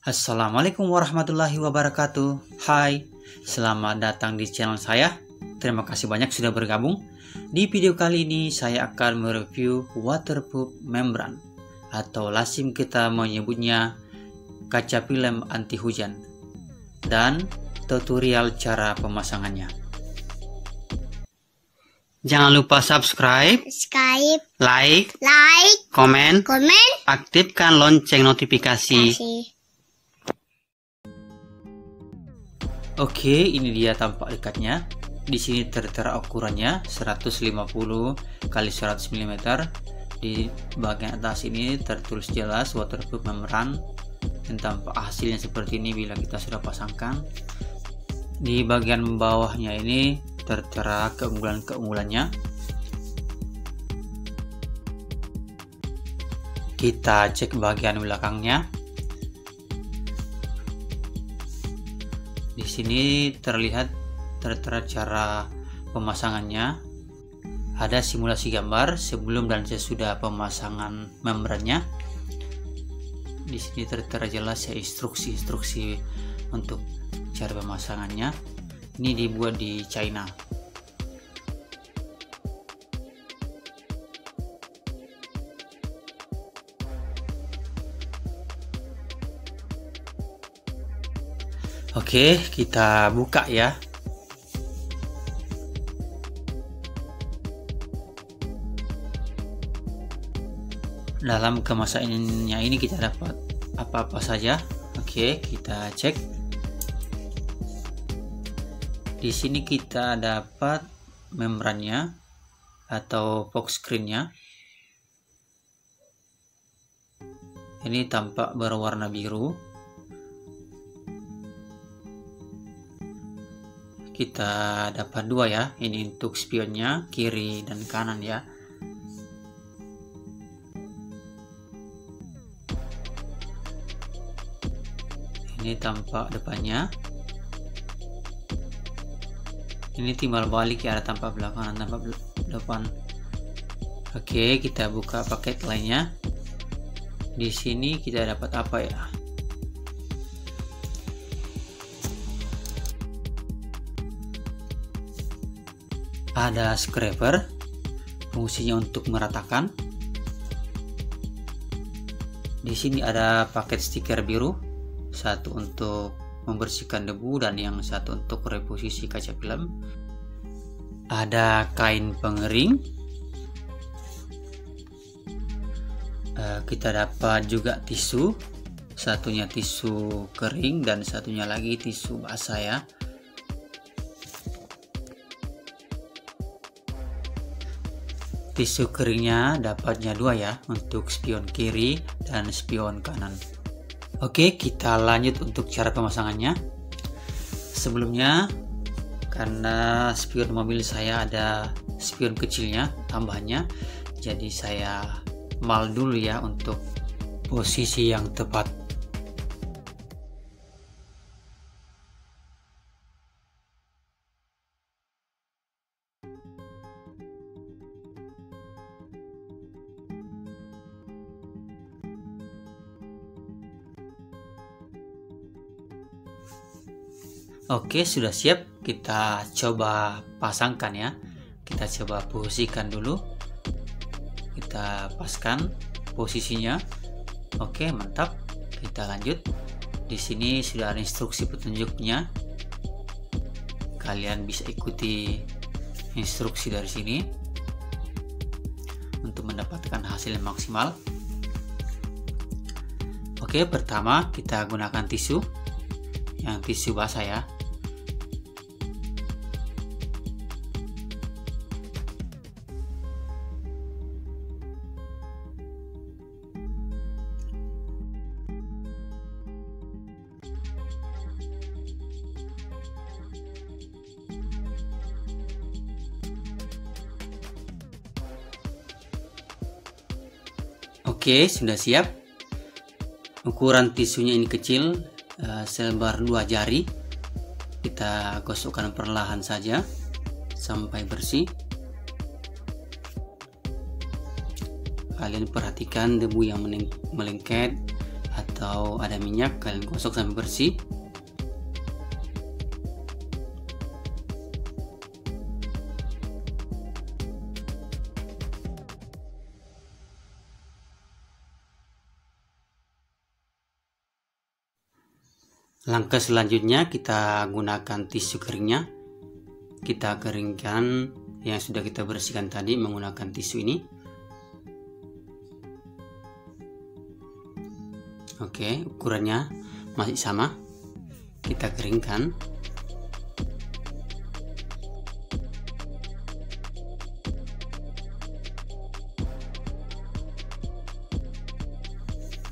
Assalamualaikum warahmatullahi wabarakatuh. Hai, selamat datang di channel saya. Terima kasih banyak sudah bergabung. Di video kali ini saya akan mereview waterproof membran atau lazim kita menyebutnya kaca film anti hujan dan tutorial cara pemasangannya. Jangan lupa subscribe, like, komen, aktifkan lonceng notifikasi. Oke, ini dia tampak dekatnya. Di sini tertera ukurannya 150 x 100 mm. Di bagian atas ini tertulis jelas waterproof membran dan tampak hasilnya seperti ini bila kita sudah pasangkan. Di bagian bawahnya ini tertera keunggulan-keunggulannya. Kita cek bagian belakangnya. Di sini tertera cara pemasangannya. Ada simulasi gambar sebelum dan sesudah pemasangan membrannya. Di sini tertera jelas ya instruksi untuk cara pemasangannya. Ini dibuat di China. Oke, kita buka ya. Dalam kemasannya ini kita dapat apa-apa saja. Oke, kita cek. Di sini kita dapat membrannya atau box screennya. Ini tampak berwarna biru. Kita dapat dua ya, ini untuk spionnya kiri dan kanan ya. Ini tampak depannya. Ini timbal balik ya, ada tampak belakang dan tampak depan. Oke, kita buka paket lainnya. Di sini kita dapat apa ya? Ada scraper, fungsinya untuk meratakan. Di sini ada paket stiker biru, satu untuk membersihkan debu dan yang satu untuk reposisi kaca film. Ada kain pengering. Kita dapat juga tisu, satunya tisu kering dan satunya lagi tisu basah ya. Tisu keringnya dapatnya dua ya, untuk spion kiri dan spion kanan. Oke, kita lanjut untuk cara pemasangannya. Sebelumnya, karena spion mobil saya ada spion kecilnya tambahannya, jadi saya mal dulu ya untuk posisi yang tepat. Oke, sudah siap. Kita coba pasangkan ya. Kita coba posisikan dulu. Kita paskan posisinya. Oke, mantap. Kita lanjut. Di sini sudah ada instruksi petunjuknya. Kalian bisa ikuti instruksi dari sini untuk mendapatkan hasil yang maksimal. Oke, pertama kita gunakan tisu. Yang tisu basah ya. Oke, sudah siap. Ukuran tisunya ini kecil, selebar 2 jari. Kita gosokkan perlahan saja sampai bersih. Kalian perhatikan debu yang melengket atau ada minyak, kalian gosok sampai bersih. Langkah selanjutnya kita gunakan tisu keringnya. Kita keringkan yang sudah kita bersihkan tadi menggunakan tisu ini. Oke, ukurannya masih sama. Kita keringkan.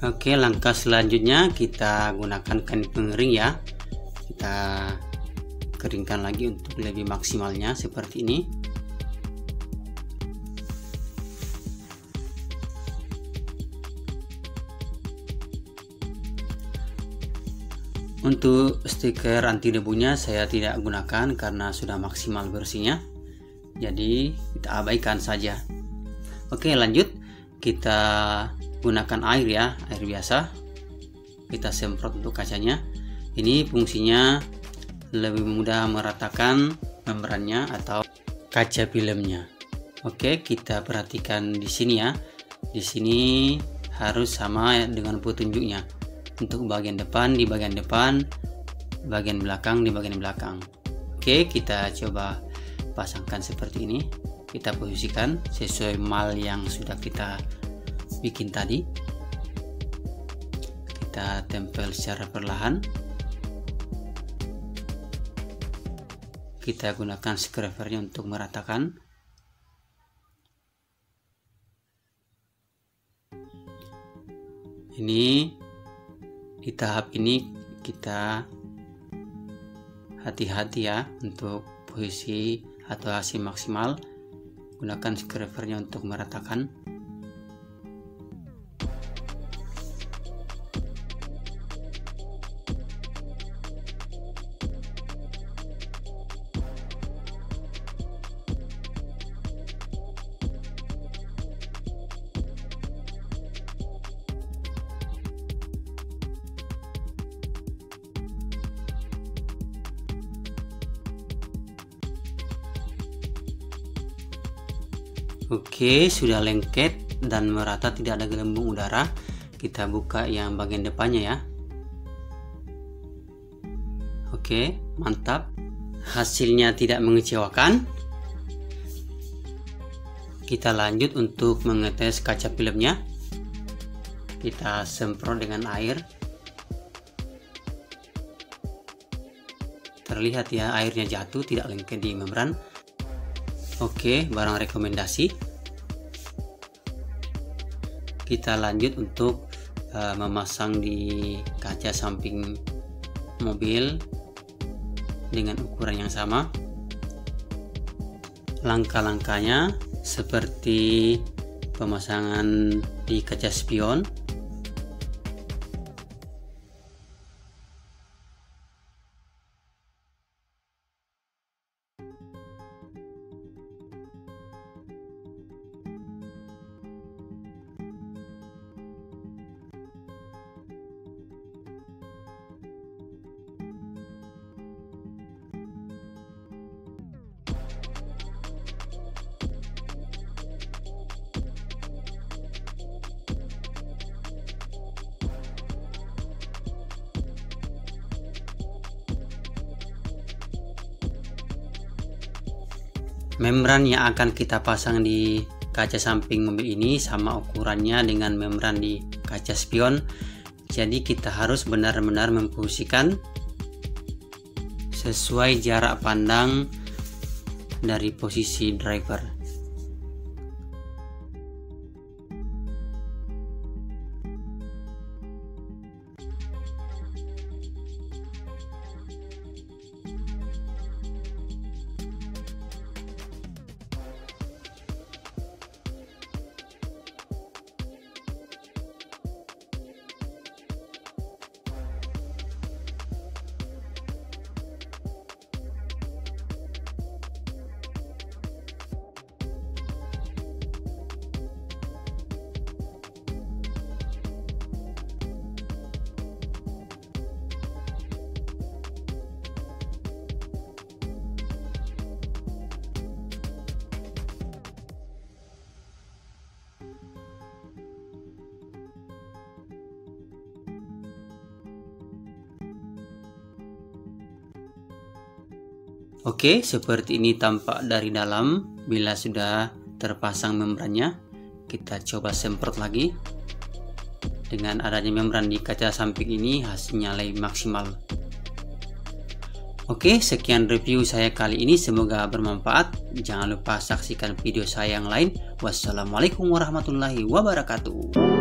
Oke, langkah selanjutnya kita gunakan kain pengering ya. Kita keringkan lagi untuk lebih maksimalnya seperti ini. Untuk stiker anti debunya saya tidak gunakan karena sudah maksimal bersihnya. Jadi kita abaikan saja. Oke, lanjut. Kita gunakan air ya, air biasa. Kita semprot untuk kacanya. Ini fungsinya lebih mudah meratakan membrannya atau kaca filmnya. Oke, kita perhatikan di sini ya. Di sini harus sama dengan petunjuknya. Untuk bagian depan di bagian depan, bagian belakang di bagian belakang. Oke, kita coba pasangkan seperti ini. Kita posisikan sesuai mal yang sudah kita bikin tadi. Kita tempel secara perlahan. Kita gunakan scrapernya untuk meratakan. Ini di tahap ini kita hati-hati ya untuk posisi atau hasil maksimal. Gunakan scrapernya untuk meratakan. Oke, sudah lengket dan merata, tidak ada gelembung udara. Kita buka yang bagian depannya ya. Oke, mantap. Hasilnya tidak mengecewakan. Kita lanjut untuk mengetes kaca filmnya. Kita semprot dengan air. Terlihat ya, airnya jatuh, tidak lengket di membran. Oke, barang rekomendasi. Kita lanjut untuk memasang di kaca samping mobil dengan ukuran yang sama. Langkah-langkahnya seperti pemasangan di kaca spion. Membran yang akan kita pasang di kaca samping mobil ini sama ukurannya dengan membran di kaca spion. Jadi kita harus benar-benar memposisikan sesuai jarak pandang dari posisi driver. Oke, seperti ini tampak dari dalam. Bila sudah terpasang membrannya, kita coba semprot lagi. Dengan adanya membran di kaca samping ini, hasilnya lebih maksimal. Oke, sekian review saya kali ini, semoga bermanfaat. Jangan lupa saksikan video saya yang lain. Wassalamualaikum warahmatullahi wabarakatuh.